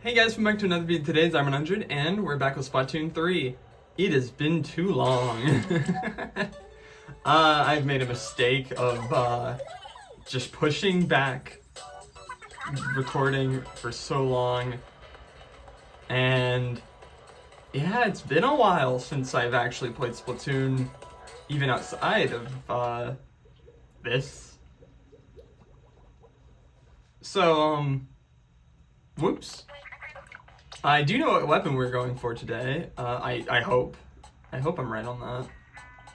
Hey guys, welcome back to another video. Today's I'm100 and we're back with Splatoon 3. It has been too long. I've made a mistake of just pushing back recording for so long. And yeah, it's been a while since I've actually played Splatoon, even outside of this. So, whoops. I do know what weapon we're going for today. I hope. I hope I'm right on that.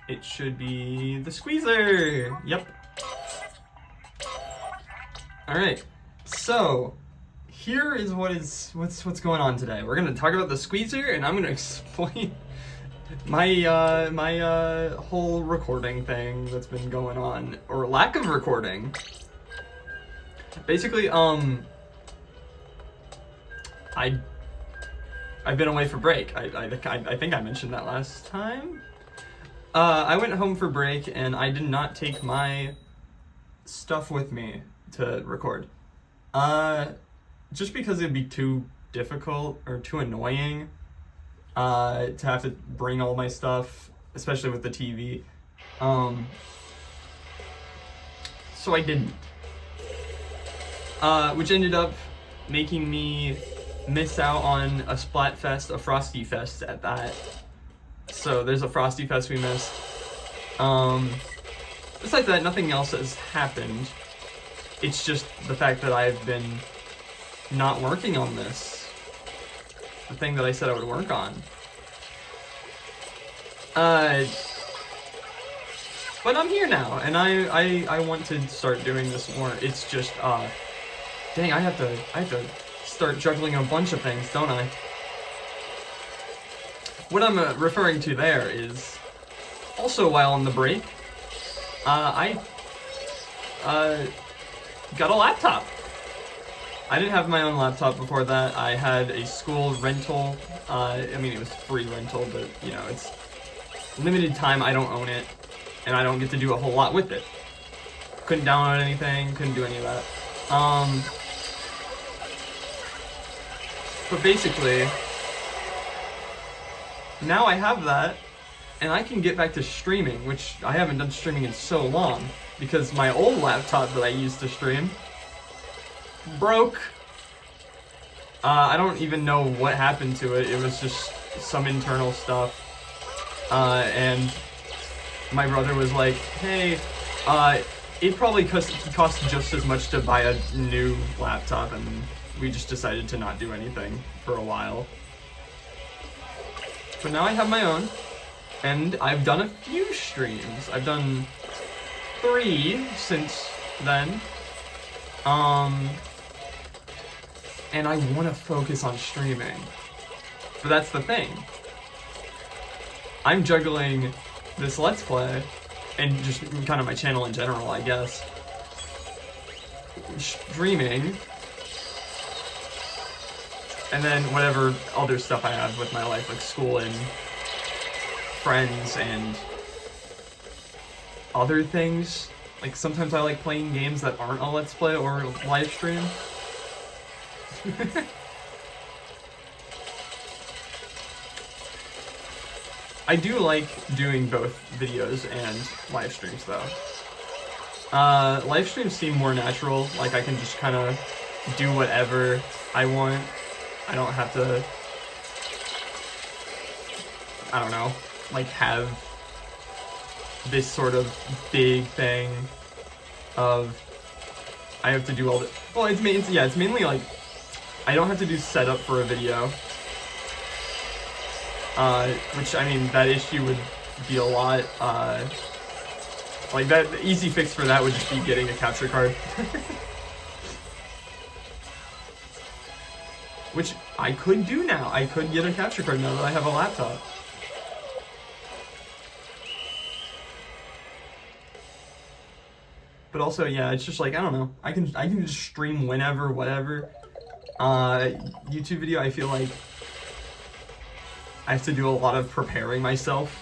It should be the squeezer. Yep. All right. So here is what's going on today. We're gonna talk about the squeezer, and I'm gonna explain my whole recording thing that's been going on, or lack of recording. Basically, I've been away for break. I think I mentioned that last time. I went home for break and I did not take my stuff with me to record. Just because it'd be too difficult or too annoying to have to bring all my stuff, especially with the TV. So I didn't. Which ended up making me miss out on a Splatfest, a Frosty Fest at that. So there's a Frosty Fest we missed. Besides that, nothing else has happened. It's just the fact that I've been not working on this. The thing that I said I would work on. But I'm here now, and I want to start doing this more. It's just, dang, I have to start juggling a bunch of things, don't I? What I'm referring to there is also while on the break, I got a laptop. I didn't have my own laptop before that. I had a school rental. I mean, it was free rental, but you know, it's limited time. I don't own it, and I don't get to do a whole lot with it. Couldn't download anything. Couldn't do any of that. But basically, now I have that, and I can get back to streaming, which I haven't done streaming in so long, because my old laptop that I used to stream broke. I don't even know what happened to it. It was just some internal stuff. And my brother was like, hey, it probably cost just as much to buy a new laptop, and we just decided to not do anything for a while. But now I have my own, and I've done a few streams. I've done 3 since then. And I want to focus on streaming. But that's the thing. I'm juggling this Let's Play, and just kind of my channel in general, I guess. Streaming. And then whatever other stuff I have with my life, like school and friends and other things. Like sometimes I like playing games that aren't a Let's Play or a live stream. I do like doing both videos and live streams though. Live streams seem more natural, like I can just kind of do whatever I want. I don't have to, I don't know, like have this sort of big thing of I have to do all the, well, it's mainly like I don't have to do setup for a video, which, I mean, that issue would be a lot, like that, the easy fix for that would just be getting a capture card. Which I could do now. I could get a capture card now that I have a laptop. But also, yeah, it's just like, I don't know. I can just stream whenever, whatever. YouTube video, I feel like I have to do a lot of preparing myself.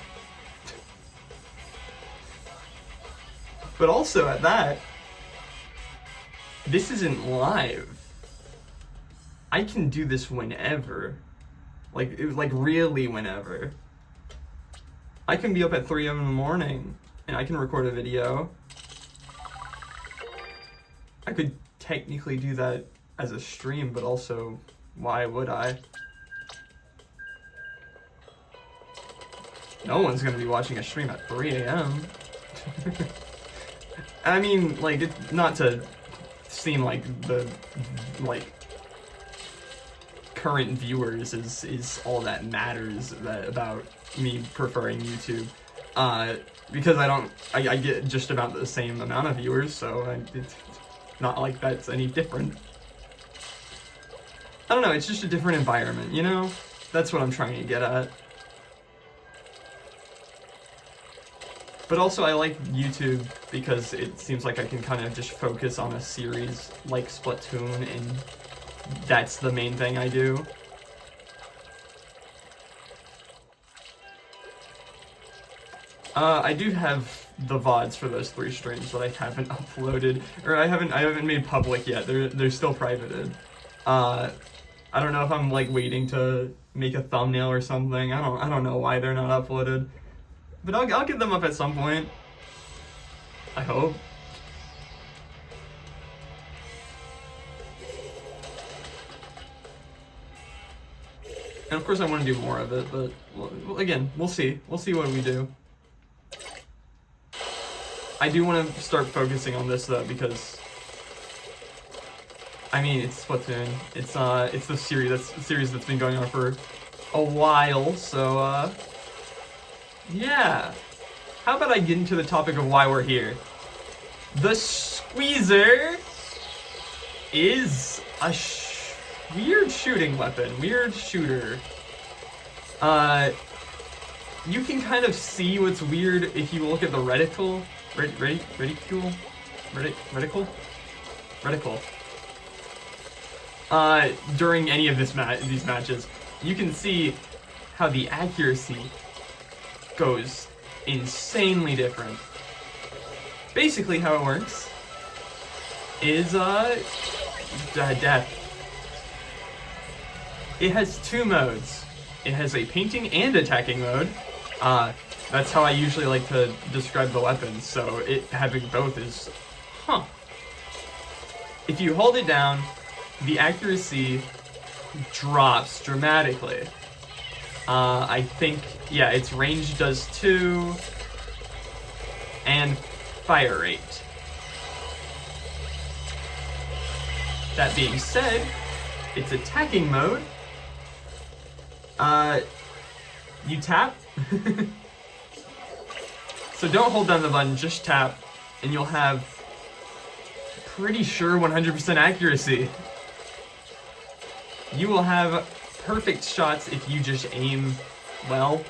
But also at that, this isn't live. I can do this whenever. Like, really whenever. I can be up at 3 a.m. in the morning, and I can record a video. I could technically do that as a stream, but also, why would I? No one's gonna be watching a stream at 3 a.m. I mean, like, it's not to seem like the, like, current viewers is all that matters about me preferring YouTube. Because I get just about the same amount of viewers, so it's not like that's any different. I don't know, it's just a different environment, you know? That's what I'm trying to get at. But also I like YouTube because it seems like I can kind of just focus on a series like Splatoon, and that's the main thing I do. I do have the VODs for those 3 streams that I haven't uploaded, or I haven't made public yet. They're still privated. I don't know if I'm like waiting to make a thumbnail or something. I don't know why they're not uploaded. But I'll get them up at some point. I hope. And of course I want to do more of it, but well, again, we'll see. We'll see what we do. I do want to start focusing on this though, because I mean, it's Splatoon. It's the series that's been going on for a while, so yeah. How about I get into the topic of why we're here? The Squeezer is a weird shooting weapon, weird shooter. You can kind of see what's weird if you look at the reticle. Reticle. During any of these matches, you can see how the accuracy goes insanely different. Basically, how it works is death. It has 2 modes. It has a painting and attacking mode. That's how I usually like to describe the weapons, so it having both is, If you hold it down, the accuracy drops dramatically. I think, yeah, its range does 2, and fire rate. That being said, its attacking mode, you tap. So don't hold down the button, just tap, and you'll have, pretty sure, 100% accuracy. You will have perfect shots if you just aim well.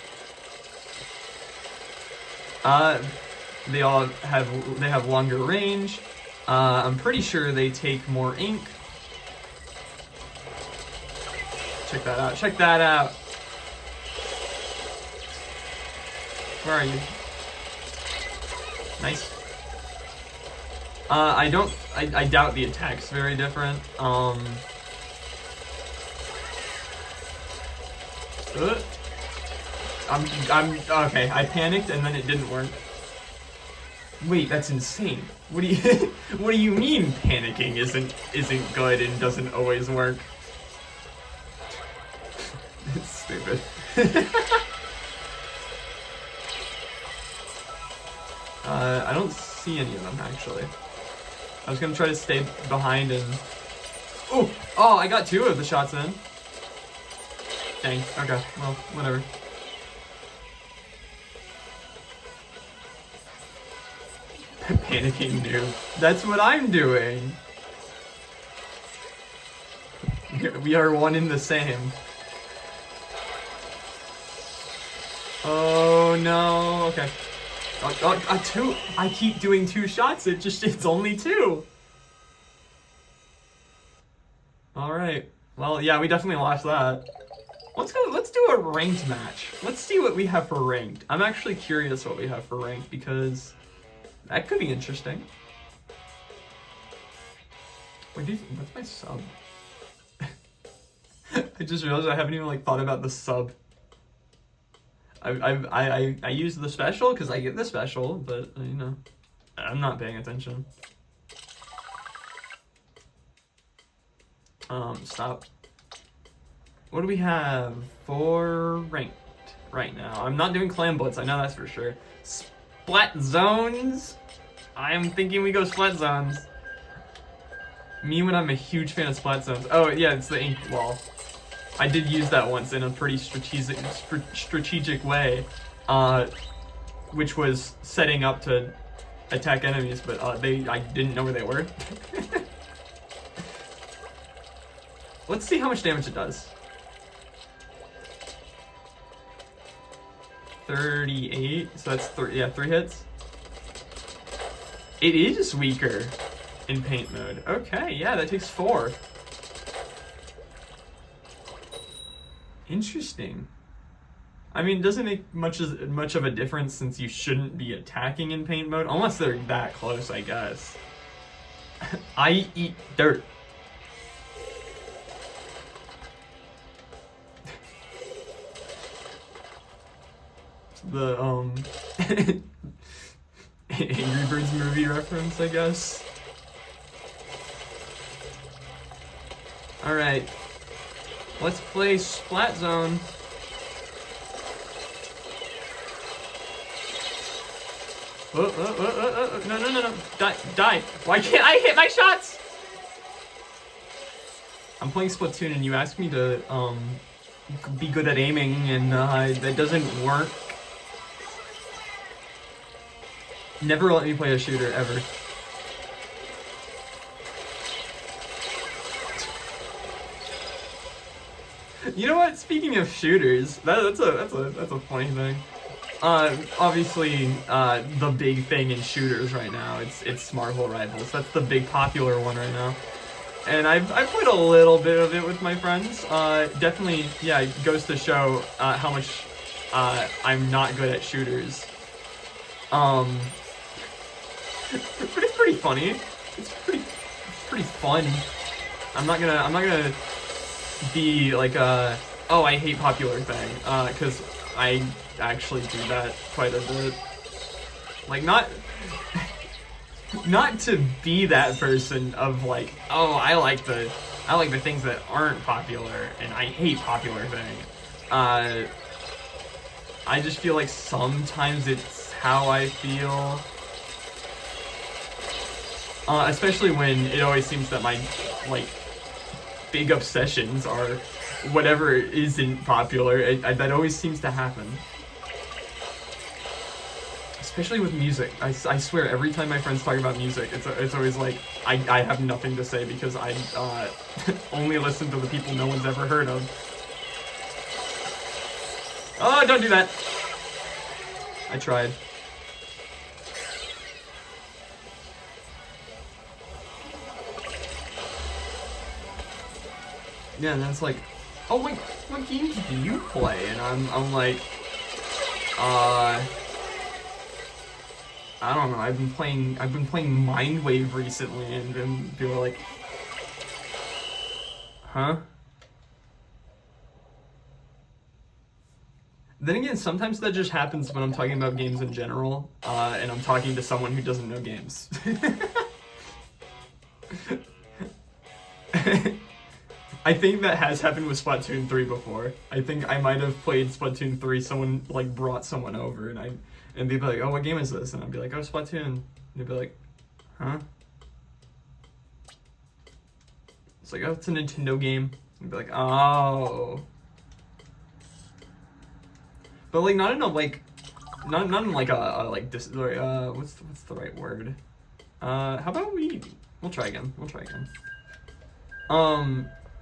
They have longer range. I'm pretty sure they take more ink. Check that out. Check that out. Where are you? Nice. I doubt the attack's very different. Okay, I panicked and then it didn't work. Wait, that's insane. What do you mean panicking isn't good and doesn't always work? It's stupid. I don't see any of them actually. I was gonna try to stay behind and oh, I got 2 of the shots in. Dang, okay, well, whatever. Panicking noob. That's what I'm doing. We are one in the same. Oh no, okay. 2. I keep doing 2 shots, it's only 2. Alright. Well, yeah, we definitely lost that. Let's do a ranked match. Let's see what we have for ranked. I'm actually curious what we have for ranked because that could be interesting. Wait, what's my sub? I just realized I haven't even like thought about the sub. I use the special because I get the special, but you know, I'm not paying attention. Stop. What do we have for ranked right now? I'm not doing Clan Blitz, I know that's for sure. Splat Zones? I am thinking we go Splat Zones. Me when I'm a huge fan of Splat Zones. Oh yeah, it's the ink wall. I did use that once in a pretty strategic way, which was setting up to attack enemies, but I didn't know where they were. Let's see how much damage it does. 38, so that's 3 hits. It is weaker in paint mode. Okay, yeah, that takes 4. Interesting. I mean, it doesn't make much of a difference since you shouldn't be attacking in paint mode, unless they're that close, I guess. I eat dirt. The Angry Birds movie reference, I guess. All right, let's play Splat Zone. No. Die. Why can't I hit my shots? I'm playing Splatoon and you asked me to be good at aiming, and that doesn't work. Never let me play a shooter, ever. You know what? Speaking of shooters, that's a funny thing. Obviously, the big thing in shooters right now, it's Smart Hole Rivals. That's the big popular one right now. And I've played a little bit of it with my friends. Definitely, yeah, it goes to show how much I'm not good at shooters. But it's pretty funny. It's pretty fun. I'm not gonna be like oh, I hate popular thing, because I actually do that quite a bit. Like, not to be that person of like, oh, I like the things that aren't popular and I hate popular thing. I just feel like sometimes it's how I feel. Especially when it always seems that my, like, big obsessions are whatever isn't popular. That always seems to happen. Especially with music. I swear, every time my friends talk about music, it's always like, I have nothing to say because I only listen to the people no one's ever heard of. Oh, don't do that! I tried. Yeah, and that's like, oh, wait, what games do you play? And I'm like, I don't know. I've been playing Mindwave recently, and people are like, huh? Then again, sometimes that just happens when I'm talking about games in general, and I'm talking to someone who doesn't know games. I think that has happened with Splatoon 3 before. I think I might have played Splatoon 3, someone like brought someone over and they'd be like, oh, what game is this? And I'd be like, oh, Splatoon. And they'd be like, huh? It's like, oh, it's a Nintendo game. And I'd be like, oh. But like not in a like not in like a like this what's the right word? How about we'll try again.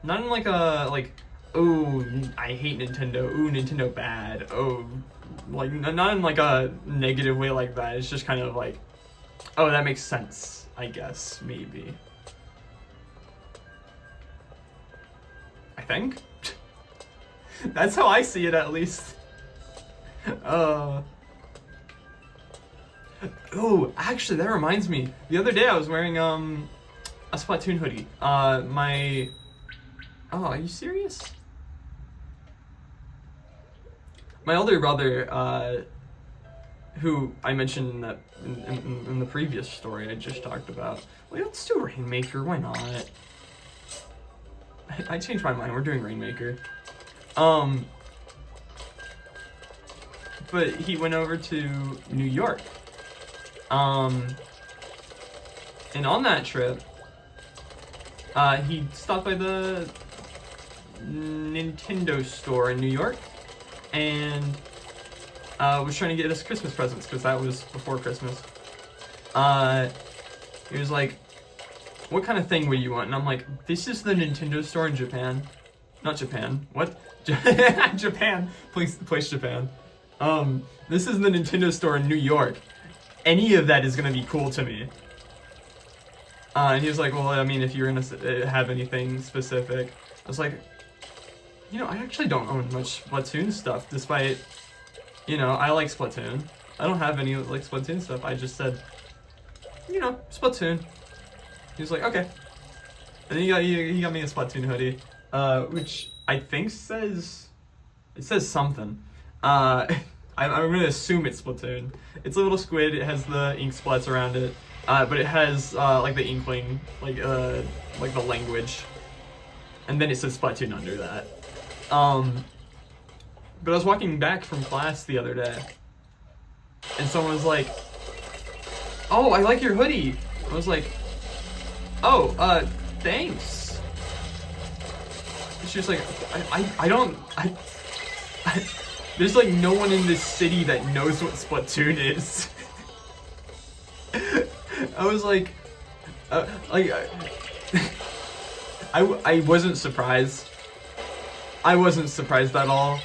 Not in like a like, oh, I hate Nintendo. Ooh, Nintendo bad. Oh, like not in like a negative way like that. It's just kind of like, oh, that makes sense, I guess, maybe. I think. That's how I see it, at least. Oh, actually, that reminds me. The other day I was wearing a Splatoon hoodie. Oh, are you serious? my older brother, who I mentioned in that in the previous story I just talked about. Well, let's do Rainmaker. Why not? I changed my mind. We're doing Rainmaker. But he went over to New York. And on that trip, he stopped by the Nintendo store in New York and was trying to get us Christmas presents because that was before Christmas. He was like, what kind of thing would you want? And I'm like, this is the Nintendo store in Japan. Not Japan. What? Japan. Place Japan. This is the Nintendo store in New York. Any of that is gonna be cool to me. And he was like, well, I mean, if you're gonna have anything specific. I was like, you know, I actually don't own much Splatoon stuff, despite, you know, I like Splatoon. I don't have any, like, Splatoon stuff. I just said, you know, Splatoon. He was like, okay. And then he got me a Splatoon hoodie, which I think says something. I'm gonna assume it's Splatoon. It's a little squid. It has the ink splats around it, but it has like the inkling, like the language, and then it says Splatoon under that. But I was walking back from class the other day, and someone was like, "Oh, I like your hoodie." I was like, "Oh, thanks." And she was like, I don't. There's like no one in this city that knows what Splatoon is. I was like, I wasn't surprised. I wasn't surprised at all.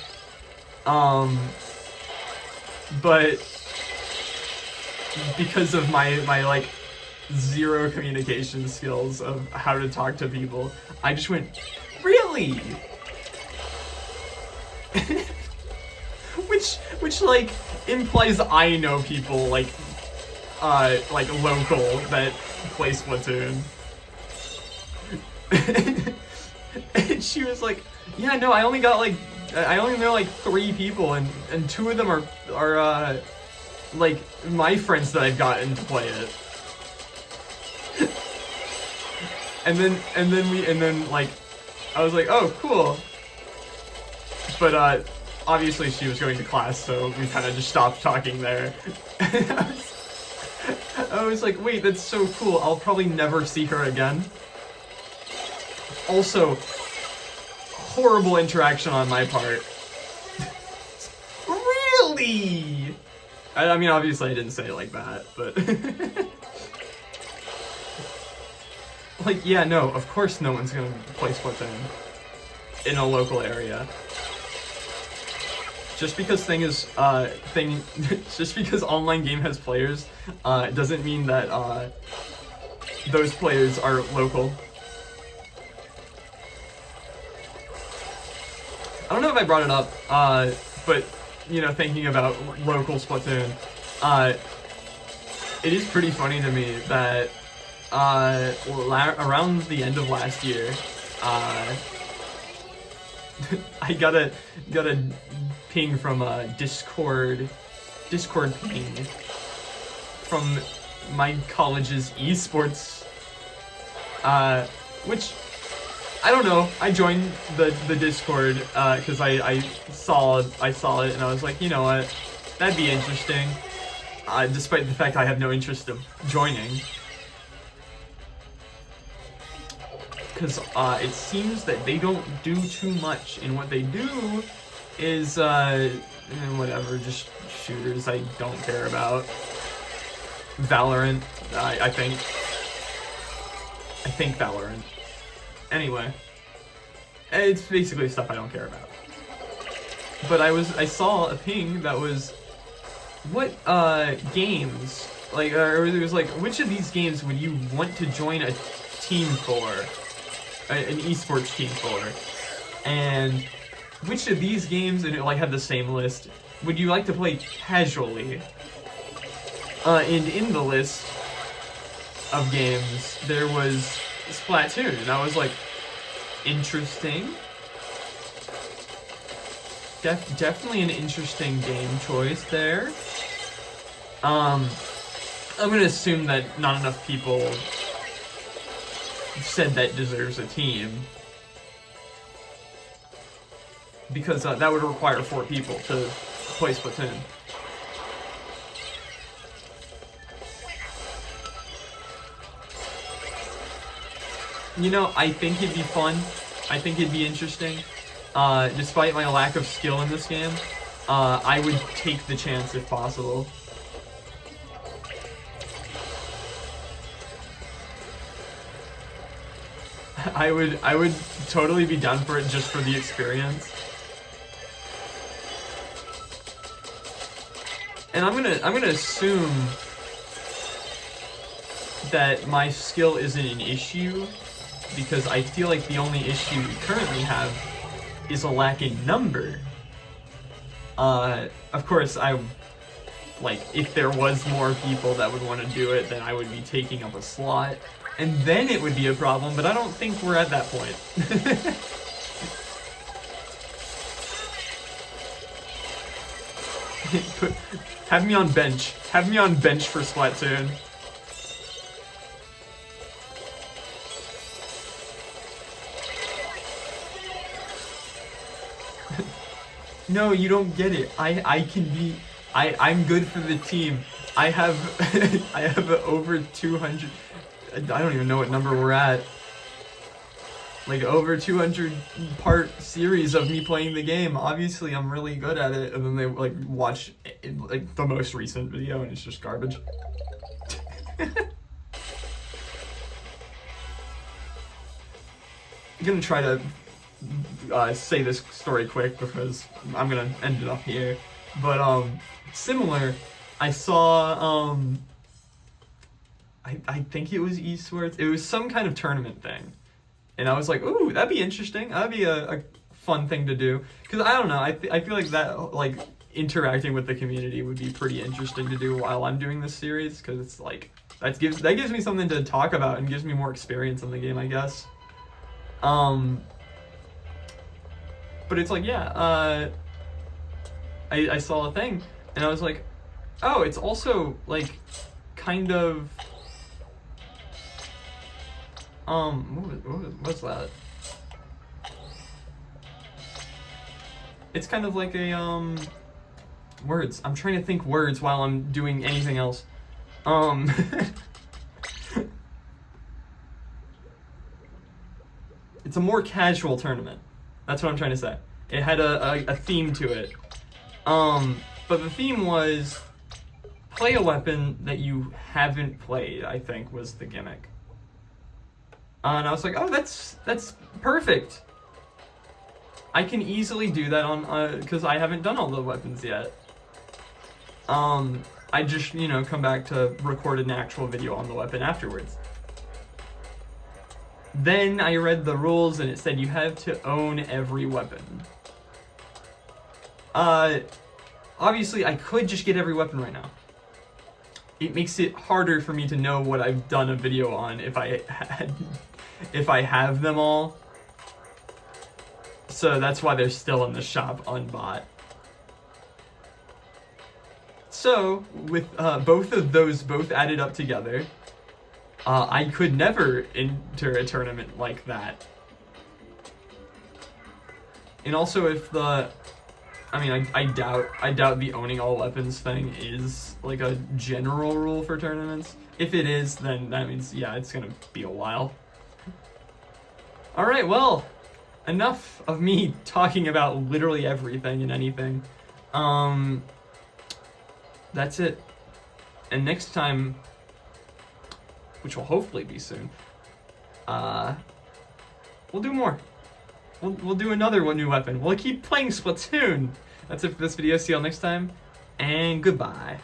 But because of my like zero communication skills of how to talk to people, I just went, really? Which like implies I know people like local that play Splatoon. And she was like, yeah, no, I only know like 3 people, and 2 of them are like my friends that I've gotten to play it. and then like I was like, oh, cool. But obviously she was going to class, so we kind of just stopped talking there. I was like, wait, that's so cool. I'll probably never see her again. Also, horrible interaction on my part. Really? I mean, obviously I didn't say it like that, but... like, yeah, no, of course no one's gonna play Splatoon in a local area. Just because just because online game has players, doesn't mean that those players are local. I don't know if I brought it up, but you know, thinking about local Splatoon, it is pretty funny to me that around the end of last year, I got a ping from a Discord ping from my college's esports, which I don't know. I joined the Discord because I saw it and I was like, you know what, that'd be interesting, despite the fact I have no interest of joining. Because it seems that they don't do too much, and what they do is, whatever, just shooters I don't care about. Valorant, I think Valorant. Anyway, it's basically stuff I don't care about. But I saw a ping that was, what, games, like, or it was like, which of these games would you want to join a team for? An esports team for, and which of these games, and it like had the same list, would you like to play casually? And in the list of games there was Splatoon, and I was like, interesting. Definitely an interesting game choice there. I'm gonna assume that not enough people said that deserves a team, because that would require 4 people to play Splatoon. You know, I think it'd be fun. I think it'd be interesting. Despite my lack of skill in this game, I would take the chance if possible. I would totally be down for it just for the experience. And I'm gonna assume that my skill isn't an issue, because I feel like the only issue we currently have is a lack in number. Of course, if there was more people that would want to do it, then I would be taking up a slot, and then it would be a problem, but I don't think we're at that point. Have me on bench. Have me on bench for Splatoon. No, you don't get it. I'm good for the team. I have I have over 200. I don't even know what number we're at. Like over 200 part series of me playing the game. Obviously, I'm really good at it. And then they watch the most recent video, and it's just garbage. I'm gonna try to say this story quick because I'm gonna end it off here. But similar, I saw I think it was esports. It was some kind of tournament thing, and I was like, ooh, that'd be interesting. That'd be a fun thing to do, because I don't know. I feel like that interacting with the community would be pretty interesting to do while I'm doing this series, because it's that gives me something to talk about and gives me more experience in the game, I guess. But it's I saw a thing, and I was like, oh, it's also kind of what's that? It's kind of like a words. I'm trying to think words while I'm doing anything else. It's a more casual tournament. That's what I'm trying to say. It had a theme to it. But the theme was play a weapon that you haven't played, I think was the gimmick. And I was like, oh, that's perfect. I can easily do that on because I haven't done all the weapons yet. I just, come back to record an actual video on the weapon afterwards. Then I read the rules, and it said you have to own every weapon. Obviously, I could just get every weapon right now. It makes it harder for me to know what I've done a video on if I have them all. So that's why they're still in the shop unbought. So, with both of those added up together, I could never enter a tournament like that. And also, if I doubt the owning all weapons thing is a general rule for tournaments. If it is, then that means, yeah, it's gonna be a while. Alright, well, enough of me talking about literally everything and anything. That's it. And next time, which will hopefully be soon, we'll do more. We'll do another new weapon. We'll keep playing Splatoon. That's it for this video. See y'all next time, and goodbye.